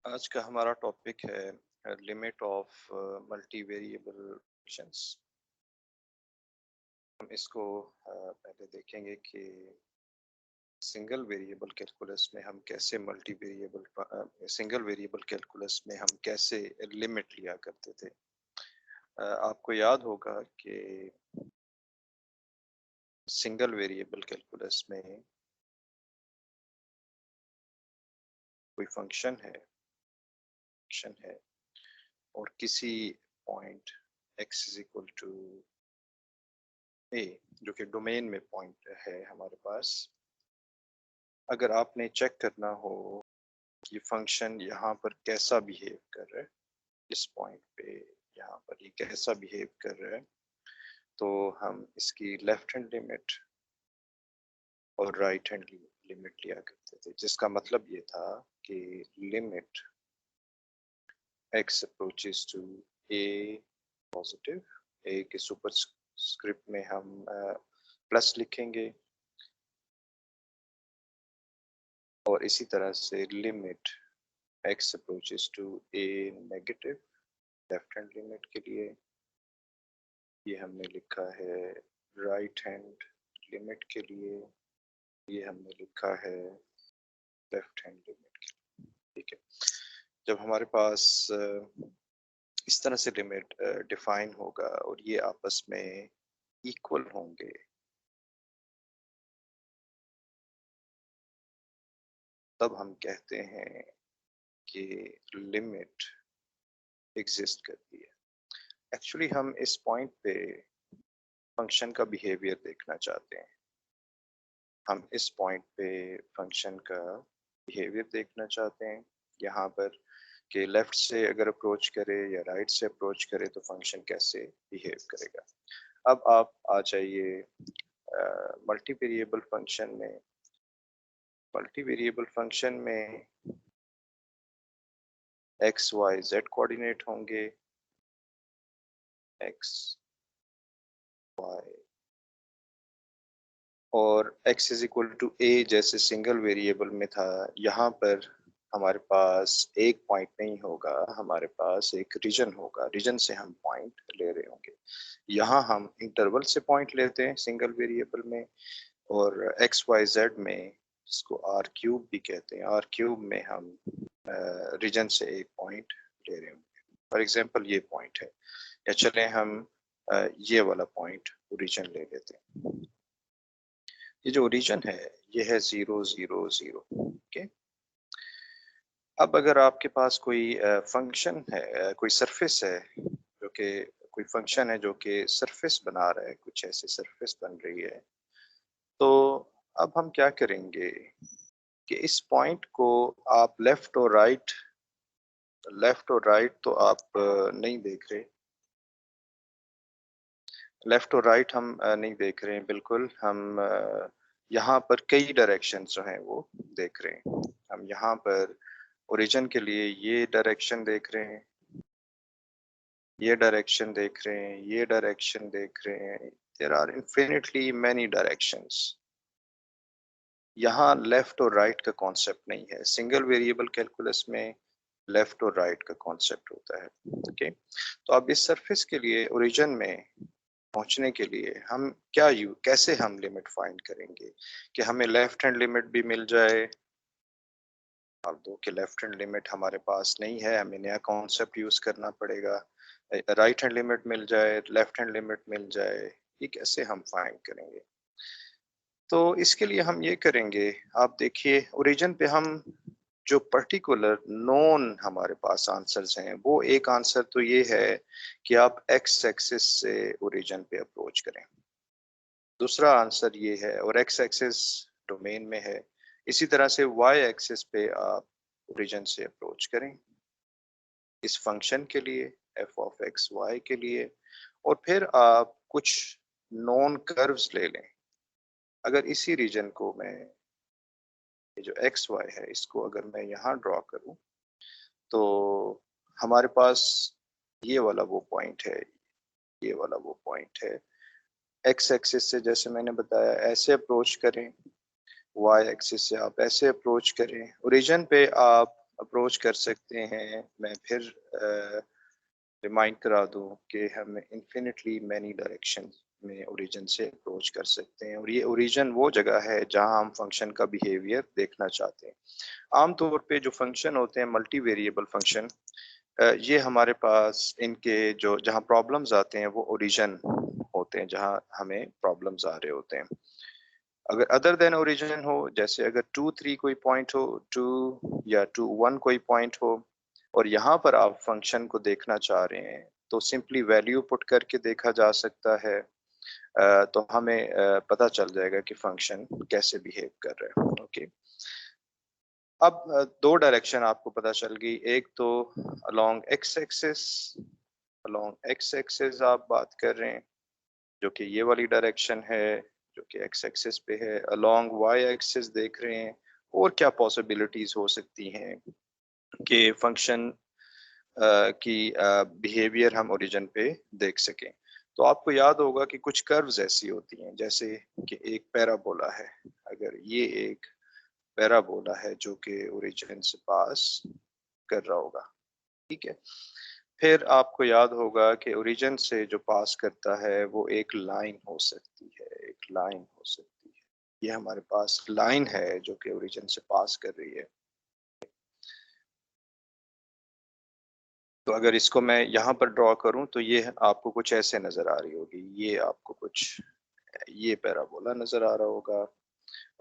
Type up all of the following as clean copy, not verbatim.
आज का हमारा टॉपिक है limit of multi variable functions. हम इसको पहले देखेंगे कि सिंगल वेरिएबल कैलकुलस में हम कैसे सिंगल वेरिएबल कैलकुलस में हम कैसे लिमिट लिया करते थे। आपको याद होगा कि सिंगल वेरिएबल कैलकुलस में कोई फंक्शन है और किसी point x is equal to a जो कि डोमेन में पॉइंट है हमारे पास। अगर आपने चेक करना हो कि फंक्शन यहाँ पर कैसा बिहेव कर रहा है, इस पॉइंट पे यहाँ पर ये कैसा बिहेव कर रहा है, तो हम इसकी लेफ्ट हैंड लिमिट और राइट हैंड लिमिट लिया करते थे, जिसका मतलब ये था कि limit x approaches to a positive, a के सुपर स्क्रिप्ट में हम प्लस लिखेंगे और इसी तरह से limit x approaches to a negative left hand limit के लिए ये हमने लिखा है राइट हैंड लिमिट के लिए, ये हमने लिखा है लेफ्ट हैंड लिमिट के लिए। ठीक है, जब हमारे पास इस तरह से लिमिट डिफाइन होगा और ये आपस में इक्वल होंगे, तब हम कहते हैं कि लिमिट एग्जिस्ट करती है। एक्चुअली हम इस पॉइंट पे फंक्शन का बिहेवियर देखना चाहते हैं। हम इस पॉइंट पे फंक्शन का बिहेवियर देखना चाहते हैं। यहाँ पर कि लेफ्ट से अगर अप्रोच करे या राइट से अप्रोच करे तो फंक्शन कैसे बिहेव करेगा। अब आप आ जाइए मल्टी वेरिएबल फंक्शन में। मल्टी वेरिएबल फंक्शन में एक्स वाई जेड कोऑर्डिनेट होंगे, एक्स वाई और x is equal to a जैसे सिंगल वेरिएबल में था। यहाँ पर हमारे पास एक पॉइंट नहीं होगा, हमारे पास एक रीजन होगा, रीजन से हम पॉइंट ले रहे होंगे। यहाँ हम इंटरवल से पॉइंट लेते हैं सिंगल वेरिएबल में, और एक्स वाई जेड में, जिसको आर क्यूब भी कहते हैं, आर क्यूब में हम रीजन से एक पॉइंट ले रहे होंगे। फॉर एग्जांपल ये पॉइंट है, या चले हम ये वाला पॉइंट ओरिजिन ले लेते हैं। ये जो ओरिजिन है ये है 0 0 0। ओके, अब अगर आपके पास कोई फंक्शन है, कोई सरफेस है जो कि कोई फंक्शन है जो कि सरफेस बना रहा है, कुछ ऐसी सरफेस बन रही है, तो अब हम क्या करेंगे कि इस पॉइंट को आप लेफ्ट और राइट तो आप नहीं देख रहे, लेफ्ट और राइट हम नहीं देख रहे हैं, बिल्कुल हम यहाँ पर कई डायरेक्शन जो हैं वो देख रहे हैं। हम यहाँ पर ओरिजिन के लिए ये डायरेक्शन देख रहे हैं, ये डायरेक्शन देख रहे हैं, ये डायरेक्शन देख रहे हैं। There are infinitely many directions. यहाँ लेफ्ट और राइट का कॉन्सेप्ट नहीं है। सिंगल वेरिएबल कैलकुलस में लेफ्ट और राइट का कॉन्सेप्ट होता है। ओके, तो अब इस सरफेस के लिए ओरिजिन में पहुंचने के लिए हम कैसे हम लिमिट फाइंड करेंगे कि हमें लेफ्ट हैंड लिमिट भी मिल जाए। अब दो कि लेफ्ट हैंड लिमिट हमारे पास नहीं है, हमें नया कॉन्सेप्ट यूज करना पड़ेगा। राइट हैंड लिमिट मिल जाए, लेफ्ट हैंड लिमिट मिल जाए, ये कैसे हम फाइंड करेंगे? तो इसके लिए हम ये करेंगे, आप देखिए ओरिजिन पे हम जो पर्टिकुलर नोन हमारे पास आंसर्स हैं, वो एक आंसर तो ये है कि आप एक्स एक्सिस से ओरिजिन पे अप्रोच करें। दूसरा आंसर ये है, और एक्स एक्सिस डोमेन में है, इसी तरह से वाई एक्सिस पे आप ओरिजिन से अप्रोच करें इस फंक्शन के लिए, एफ ऑफ एक्स वाई के लिए, और फिर आप कुछ नॉन कर्व्स ले लें। अगर इसी रीजन को मैं, ये जो एक्स वाई है, इसको अगर मैं यहाँ ड्रॉ करूं, तो हमारे पास ये वाला वो पॉइंट है, ये वाला वो पॉइंट है। एक्स एक्सिस से जैसे मैंने बताया ऐसे अप्रोच करें, वाई एक्सिस से आप ऐसे अप्रोच करें, ओरिजिन पे आप अप्रोच कर सकते हैं। मैं फिर रिमाइंड करा दूं कि हम इन्फिनिटली मैनी डायरेक्शन में ओरिजिन से अप्रोच कर सकते हैं, और ये ओरिजिन वो जगह है जहां हम फंक्शन का बिहेवियर देखना चाहते हैं। आमतौर पे जो फंक्शन होते हैं मल्टी वेरिएबल फंक्शन, ये हमारे पास इनके जो जहाँ प्रॉब्लम्स आते हैं वो ओरिजिन होते हैं, जहाँ हमें प्रॉब्लम्स आ रहे होते हैं। अगर अदर देन ओरिजिन हो, जैसे अगर 2 3 कोई पॉइंट हो, 2 या 2 1 कोई पॉइंट हो, और यहाँ पर आप फंक्शन को देखना चाह रहे हैं, तो सिंपली वैल्यू पुट करके देखा जा सकता है। तो हमें पता चल जाएगा कि फंक्शन कैसे बिहेव कर रहा है। ओके, अब दो डायरेक्शन आपको पता चल गई। एक तो along x axis, along x axis आप बात कर रहे हैं, जो कि ये वाली डायरेक्शन है जो कि एक्स एक्सिस पे है। अलोंग वाई एक्सिस देख रहे हैं और क्या पॉसिबिलिटीज हो सकती हैं कि फंक्शन की बिहेवियर हम ओरिजिन पे देख सकें। तो आपको याद होगा कि कुछ कर्व्स ऐसी होती हैं, जैसे कि एक पैराबोला है। अगर ये एक पैराबोला है जो कि ओरिजिन से पास कर रहा होगा, ठीक है। फिर आपको याद होगा कि ओरिजिन से जो पास करता है वो एक लाइन हो सकती है, एक लाइन हो सकती है। ये हमारे पास लाइन है जो कि ओरिजिन से पास कर रही है। तो अगर इसको मैं यहाँ पर ड्रॉ करूँ तो ये आपको कुछ ऐसे नजर आ रही होगी। ये आपको कुछ ये पैराबोला नजर आ रहा होगा,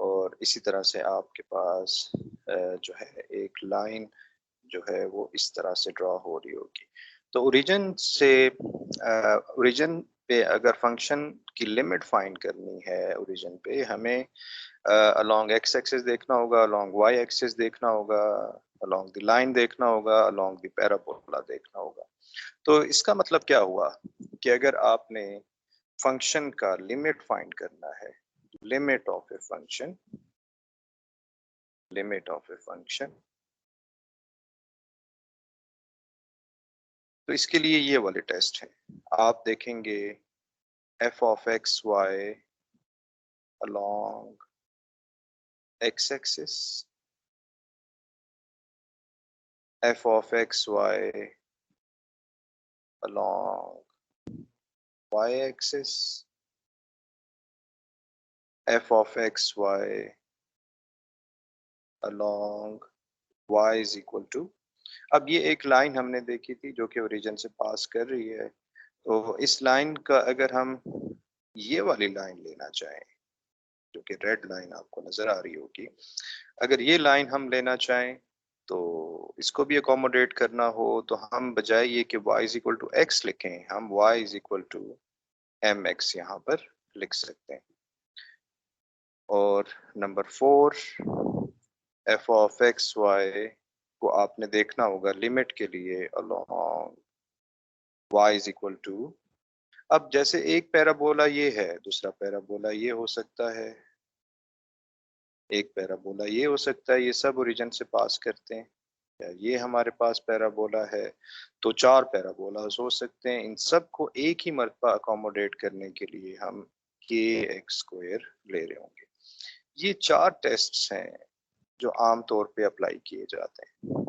और इसी तरह से आपके पास जो है एक लाइन जो है वो इस तरह से ड्रॉ हो रही होगी। तो ओरिजिन से ओरिजिन पे अगर फंक्शन की लिमिट फाइंड करनी है, ओरिजिन पे हमें अलोंग एक्स एक्सिस देखना होगा, अलोंग वाई एक्सिस देखना होगा, अलोंग द लाइन देखना होगा, अलोंग द पैराबोला देखना होगा। तो इसका मतलब क्या हुआ कि अगर आपने फंक्शन का लिमिट फाइंड करना है, limit of a function, limit of a function, तो इसके लिए ये वाले टेस्ट हैं। आप देखेंगे f of x y along x axis, f of x y along y axis, f of x y along y is equal to। अब ये एक लाइन हमने देखी थी जो कि ओरिजिन से पास कर रही है। तो इस लाइन का अगर हम ये वाली लाइन लेना चाहें, जो कि रेड लाइन आपको नजर आ रही होगी, अगर ये लाइन हम लेना चाहें तो इसको भी अकोमोडेट करना हो, तो हम बजाय ये कि y is equal to x लिखें, हम y is equal to m x यहाँ पर लिख सकते हैं। और number 4, f of x y को आपने देखना होगा लिमिट के लिए along y is equal to. अब जैसे एक पैराबोला ये है, दूसरा पैराबोला ये हो सकता है, एक पैराबोला ये हो सकता है, ये सब ओरिजिन से पास करते हैं। या ये हमारे पास पैराबोला है, तो 4 पैराबोलास हो सकते हैं। इन सब को एक ही मरतबा अकोमोडेट करने के लिए हम के एक्स स्क्वायर ले रहे होंगे। ये 4 टेस्ट्स हैं जो आम तौर पे अप्लाई किए जाते हैं।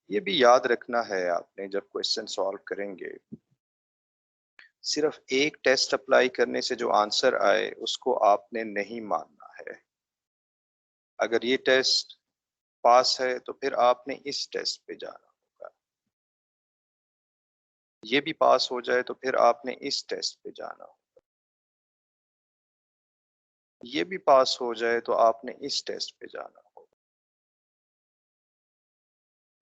ये भी याद रखना है आपने जब क्वेश्चन सॉल्व करेंगे, सिर्फ एक टेस्ट अप्लाई करने से जो आंसर आए उसको आपने नहीं मानना है। अगर ये टेस्ट पास है तो फिर आपने इस टेस्ट पे जाना होगा, ये भी पास हो जाए तो फिर आपने इस टेस्ट पे जाना होगा, ये भी पास हो जाए तो आपने इस टेस्ट पे जाना होगा।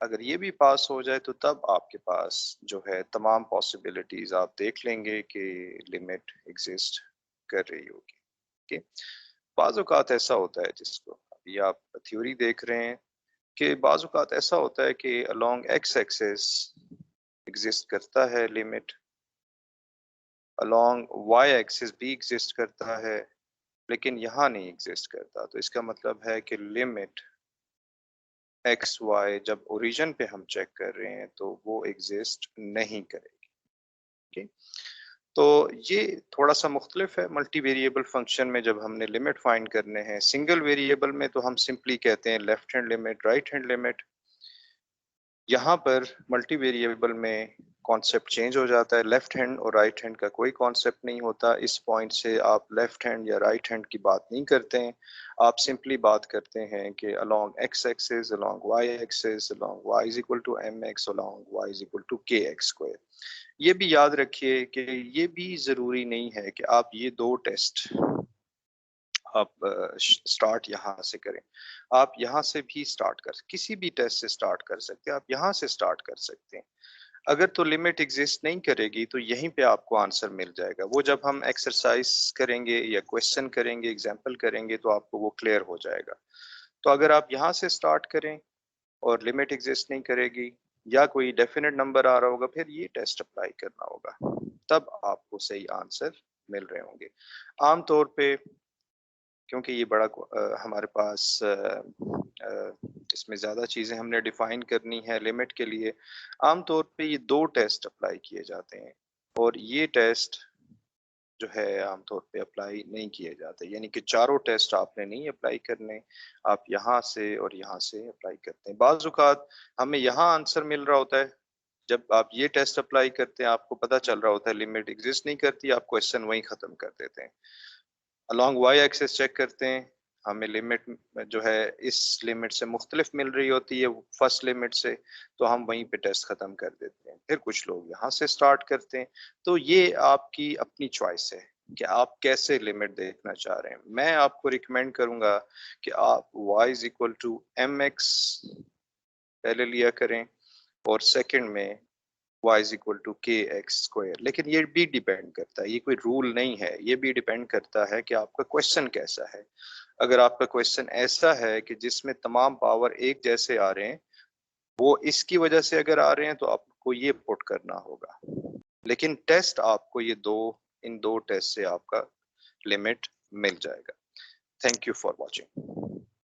अगर ये भी पास हो जाए तो तब आपके पास जो है तमाम पॉसिबिलिटीज आप देख लेंगे कि लिमिट एग्जिस्ट कर रही होगी। ठीक, बाज़ औक़ात ऐसा होता है, जिसको अभी आप थ्योरी देख रहे हैं, कि बाज़ औक़ात ऐसा होता है कि अलोंग एक्स एक्सिस एग्जिस्ट करता है लिमिट, अलोंग वाई एक्सिस भी एग्जिस्ट करता है, लेकिन यहाँ नहीं एग्जिस्ट करता। तो इसका मतलब है कि लिमिट एक्स वाई जब ओरिजिन पे हम चेक कर रहे हैं तो वो एग्जिस्ट नहीं करेगी। okay? तो ये थोड़ा सा मुख्तलिफ है मल्टी वेरिएबल फंक्शन में। जब हमने लिमिट फाइंड करने हैं सिंगल वेरिएबल में, तो हम सिंपली कहते हैं left hand limit, right hand limit. यहाँ पर मल्टी वेरिएबल में कॉन्सेप्ट चेंज हो जाता है, लेफ्ट हैंड और राइट हैंड का कोई कॉन्सेप्ट नहीं होता। इस पॉइंट से आप लेफ्ट हैंड या राइट हैंड की बात नहीं करते हैं, आप सिंपली बात करते हैं कि along x axis, along y axis, along y is equal to mx, along y is equal to kx square। ये भी याद रखिए कि ये भी जरूरी नहीं है कि आप ये दो टेस्ट आप स्टार्ट यहाँ से करें, आप यहाँ से भी स्टार्ट कर, किसी भी टेस्ट से स्टार्ट कर सकते हैं, आप यहाँ से स्टार्ट कर सकते हैं। अगर तो लिमिट एग्जिस्ट नहीं करेगी तो यहीं पे आपको आंसर मिल जाएगा। वो जब हम एक्सरसाइज करेंगे या क्वेश्चन करेंगे, एग्जाम्पल करेंगे तो आपको वो क्लियर हो जाएगा। तो अगर आप यहाँ से स्टार्ट करें और लिमिट एग्जिस्ट नहीं करेगी या कोई डेफिनेट नंबर आ रहा होगा, फिर ये टेस्ट अप्लाई करना होगा, तब आपको सही आंसर मिल रहे होंगे। आमतौर पे क्योंकि ये बड़ा हमारे पास इसमें ज़्यादा चीज़ें हमने डिफाइन करनी है लिमिट के लिए, आमतौर पे ये दो टेस्ट अप्लाई किए जाते हैं और ये टेस्ट जो है आमतौर पे अप्लाई नहीं किए जाते, यानी कि चारों टेस्ट आपने नहीं अप्लाई करने, आप यहाँ से और यहाँ से अप्लाई करते हैं। बाज़ औक़ात हमें यहाँ आंसर मिल रहा होता है, जब आप ये टेस्ट अप्लाई करते हैं आपको पता चल रहा होता है लिमिट एग्जिस्ट नहीं करती, आप क्वेश्चन वहीं ख़त्म कर देते हैं। अलोंग वाई एक्सिस चेक करते हैं, हमें लिमिट जो है इस लिमिट से मुख्तलिफ मिल रही होती है फर्स्ट लिमिट से, तो हम वहीं पे टेस्ट खत्म कर देते हैं। फिर कुछ लोग यहाँ से स्टार्ट करते हैं। तो ये आपकी अपनी चॉइस है कि आप कैसे लिमिट देखना चाह रहे हैं। मैं आपको रिकमेंड करूंगा कि आप y is equal to mx पहले लिया करें और सेकंड में y is equal to k x square. लेकिन ये भी डिपेंड करता है, ये कोई रूल नहीं है, ये भी डिपेंड करता है कि आपका क्वेश्चन कैसा है। अगर आपका क्वेश्चन ऐसा है कि जिसमें तमाम पावर एक जैसे आ रहे हैं, वो इसकी वजह से अगर आ रहे हैं तो आपको ये पुट करना होगा। लेकिन टेस्ट आपको ये इन दो टेस्ट से आपका लिमिट मिल जाएगा। Thank you for watching.